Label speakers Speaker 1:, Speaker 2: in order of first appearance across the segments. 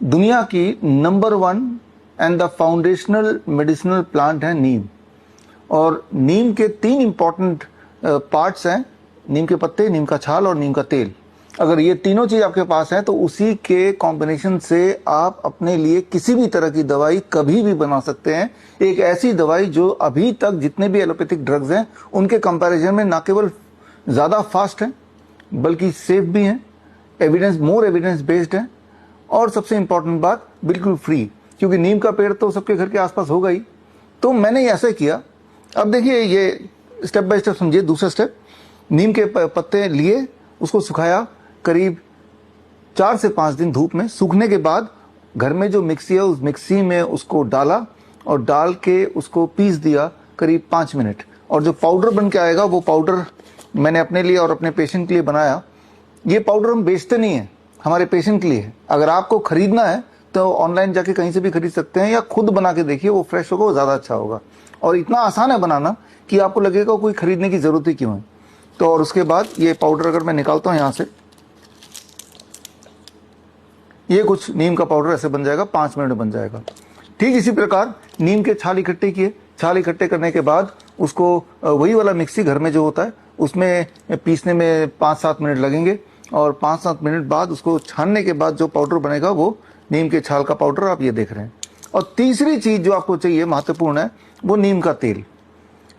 Speaker 1: दुनिया की number 1 and the foundational medicinal plant है नीम। और नीम के 3 इंपॉर्टेंट पार्ट्स हैं, नीम के पत्ते, नीम का छाल और नीम का तेल। अगर ये तीनों चीज आपके पास है तो उसी के कॉम्बिनेशन से आप अपने लिए किसी भी तरह की दवाई कभी भी बना सकते हैं। एक ऐसी दवाई जो अभी तक जितने भी एलोपैथिक ड्रग्स हैं उनके कंपैरिजन में ना केवल ज्यादा फास्ट है बल्कि सेफ भी है, मोर एविडेंस बेस्ड है, और सबसे इंपॉर्टेंट बात बिल्कुल फ्री, क्योंकि नीम का पेड़ तो सबके घर के आसपास होगा ही। तो मैंने ऐसे किया। अब देखिए, ये स्टेप बाय स्टेप समझिए। दूसरा स्टेप, नीम के पत्ते लिए, उसको सुखाया करीब 4 से 5 दिन धूप में। सूखने के बाद घर में जो मिक्सी है उस मिक्सी में उसको डाला और डाल के उसको पीस दिया करीब 5 मिनट। और जो पाउडर बन के आएगा वो पाउडर मैंने अपने लिए और अपने पेशेंट के लिए बनाया। ये पाउडर हम बेचते नहीं है, हमारे पेशेंट के लिए है। अगर आपको खरीदना है तो ऑनलाइन जाके कहीं से भी खरीद सकते हैं या खुद बना के देखिए, वो फ्रेश होगा, वो ज्यादा अच्छा होगा। और इतना आसान है बनाना कि आपको लगेगा कोई खरीदने की जरूरत ही क्यों है। तो और उसके बाद ये पाउडर अगर मैं निकालता हूं यहां से, ये कुछ नीम का पाउडर ऐसे बन जाएगा, 5 मिनट में बन जाएगा। ठीक इसी प्रकार नीम के छाल इकट्ठे किए। छाल इकट्ठे करने के बाद उसको वही वाला मिक्सी घर में जो होता है उसमें पीसने में 5-7 मिनट लगेंगे। और 5-7 मिनट बाद उसको छानने के बाद जो पाउडर बनेगा वो नीम के छाल का पाउडर आप ये देख रहे हैं। और तीसरी चीज जो आपको चाहिए, महत्वपूर्ण है, वो नीम का तेल।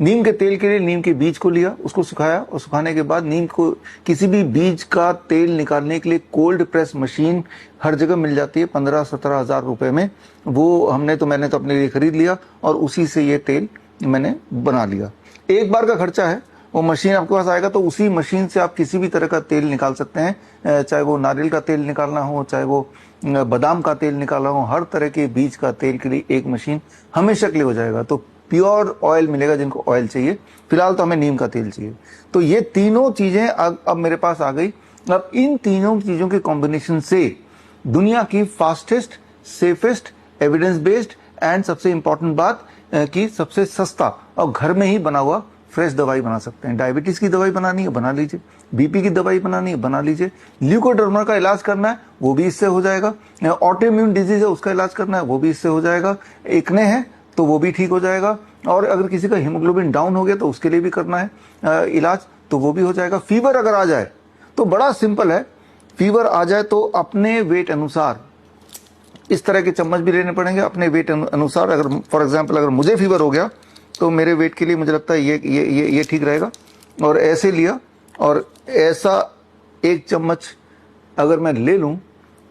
Speaker 1: नीम के तेल के लिए नीम के बीज को लिया, उसको सुखाया, और सुखाने के बाद नीम को किसी भी बीज का तेल निकालने के लिए कोल्ड प्रेस मशीन हर जगह मिल जाती है 15-17 हजार रुपए में। वो मैंने तो अपने लिए खरीद लिया और उसी से ये तेल मैंने बना लिया। एक बार का खर्चा है, वो मशीन आपके पास आएगा तो उसी मशीन से आप किसी भी तरह का तेल निकाल सकते हैं, चाहे वो नारियल का तेल निकालना हो, चाहे वो बादाम का तेल निकालना हो। हर तरह के बीज का तेल के लिए एक मशीन हमेशा के लिए हो जाएगा। तो प्योर ऑयल मिलेगा जिनको ऑयल चाहिए। फिलहाल तो हमें नीम का तेल चाहिए। तो ये तीनों चीजें अब मेरे पास आ गई। अब इन तीनों चीजों के कॉम्बिनेशन से दुनिया की fastest, safest, evidence based and सबसे इंपॉर्टेंट बात कि सबसे सस्ता और घर में ही बना हुआ फ्रेश दवाई बना सकते हैं। डायबिटीज की दवाई बनानी है बना लीजिए, बीपी की दवाई बनानी है बना लीजिए, ल्यूकोडर्मा का इलाज करना है वो भी इससे हो जाएगा, ऑटो इम्यून डिजीज है उसका इलाज करना है वो भी इससे हो जाएगा, एक्ने है तो वो भी ठीक हो जाएगा, और अगर किसी का हीमोग्लोबिन डाउन हो गया तो उसके लिए भी करना है इलाज तो वो भी हो जाएगा। फीवर अगर आ जाए तो बड़ा सिंपल है। फीवर आ जाए तो अपने वेट अनुसार इस तरह के चम्मच भी लेने पड़ेंगे, अपने वेट अनुसार। अगर फॉर एग्जांपल अगर मुझे फीवर हो गया तो मेरे वेट के लिए मुझे लगता है ये ठीक रहेगा। और ऐसे लिया और ऐसा 1 चम्मच अगर मैं ले लूं,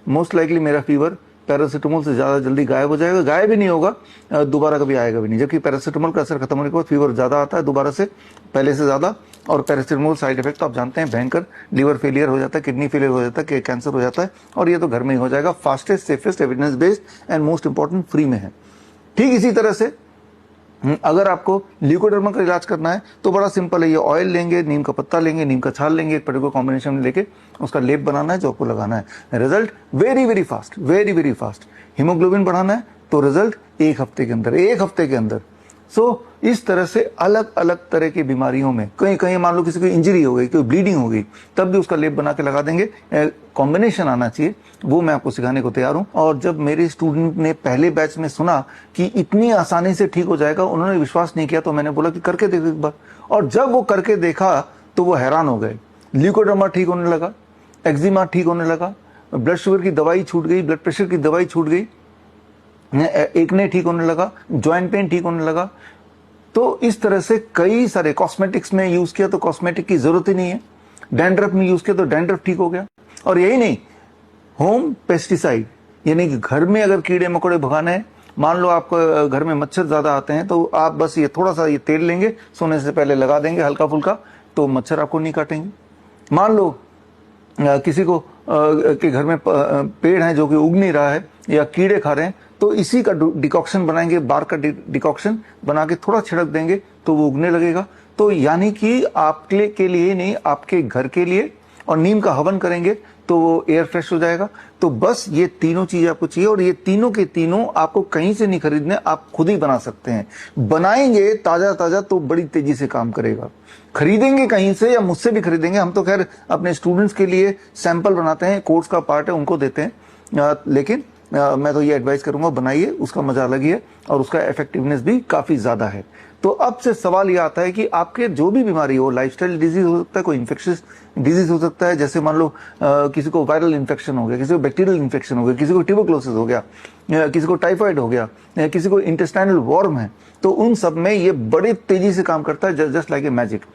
Speaker 1: मोस्ट लाइकली मेरा फीवर पैरासीटामोल से ज्यादा जल्दी गायब हो जाएगा। गायब ही नहीं होगा, दोबारा कभी आएगा भी नहीं। जबकि पैरासीटामोल का असर खत्म होने के बाद फीवर ज्यादा आता है दोबारा से, पहले से ज्यादा। और पैरासीटामोल साइड इफेक्ट तो आप जानते हैं भयंकर, लिवर फेलियर हो जाता है, किडनी फेलियर हो जाता है, कैंसर हो जाता है। और ये तो घर में ही हो जाएगा, fastest, safest, evidence based and most important free में है। ठीक इसी तरह से अगर आपको ल्यूकोडर्मा का इलाज करना है तो बड़ा सिंपल है। ये ऑयल लेंगे, नीम का पत्ता लेंगे, नीम का छाल लेंगे, एक पर्टिकुलर कॉम्बिनेशन में लेके उसका लेप बनाना है जो आपको लगाना है। Result very very fast, very very fast. Haemoglobin बढ़ाना है तो रिजल्ट 1 हफ्ते के अंदर, 1 हफ्ते के अंदर। सो इस तरह से अलग अलग तरह की बीमारियों में, कहीं कहीं मान लो किसी को इंजरी हो गई, कोई ब्लीडिंग हो गई, तब भी उसका लेप बना के लगा देंगे। कॉम्बिनेशन आना चाहिए, वो मैं आपको सिखाने को तैयार हूं। और जब मेरे स्टूडेंट ने पहले बैच में सुना कि इतनी आसानी से ठीक हो जाएगा, उन्होंने विश्वास नहीं किया। तो मैंने बोला कि करके देखो एक बार। और जब वो करके देखा तो वो हैरान हो गए। ल्यूकोडर्मा ठीक होने लगा, एक्जिमा ठीक होने लगा, ब्लड शुगर की दवाई छूट गई, ब्लड प्रेशर की दवाई छूट गई, एक्ने ठीक होने लगा, जॉइंट पेन ठीक होने लगा। तो इस तरह से कई सारे कॉस्मेटिक्स में यूज किया तो कॉस्मेटिक की जरूरत ही नहीं है, डैंड्रफ में यूज किया तो डैंड्रफ ठीक हो गया। और यही नहीं, होम पेस्टिसाइड, यानी कि घर में अगर कीड़े मकोड़े भगाने हैं, मान लो आपको घर में मच्छर ज्यादा आते हैं तो आप बस ये थोड़ा सा ये तेल लेंगे, सोने से पहले लगा देंगे हल्का फुल्का, तो मच्छर आपको नहीं काटेंगे। मान लो किसी को के घर में पेड़ है जो कि उग नहीं रहा है या कीड़े खा रहे हैं, तो इसी का डिकॉक्शन बनाएंगे, बार का डिकॉक्शन बना के थोड़ा छिड़क देंगे तो वो उगने लगेगा। तो यानी कि आपके के लिए नहीं, आपके घर के लिए। और नीम का हवन करेंगे तो वो एयर फ्रेश हो जाएगा। तो बस ये तीनों चीजें आपको चाहिए, और ये तीनों के तीनों आपको कहीं से नहीं खरीदने, आप खुद ही बना सकते हैं। बनाएंगे ताजा ताजा तो बड़ी तेजी से काम करेगा। खरीदेंगे कहीं से या मुझसे भी खरीदेंगे, हम तो खैर अपने स्टूडेंट्स के लिए सैंपल बनाते हैं, कोर्स का पार्ट है, उनको देते हैं। लेकिन मैं तो ये एडवाइस करूंगा, बनाइए, उसका मजा अलग ही है और उसका इफेक्टिवनेस भी काफी ज्यादा है। तो अब से सवाल ये आता है कि आपके जो भी बीमारी हो, लाइफस्टाइल डिजीज हो सकता है, कोई इन्फेक्शियस डिजीज हो सकता है, जैसे मान लो किसी को वायरल इन्फेक्शन हो गया, किसी को बैक्टीरियल इन्फेक्शन हो गया, किसी को ट्यूबरक्लोसिस हो गया, किसी को टाइफाइड हो गया, किसी को इंटेस्टाइनल वॉर्म है, तो उन सब में ये बड़ी तेजी से काम करता है, जस्ट लाइक ए मैजिक।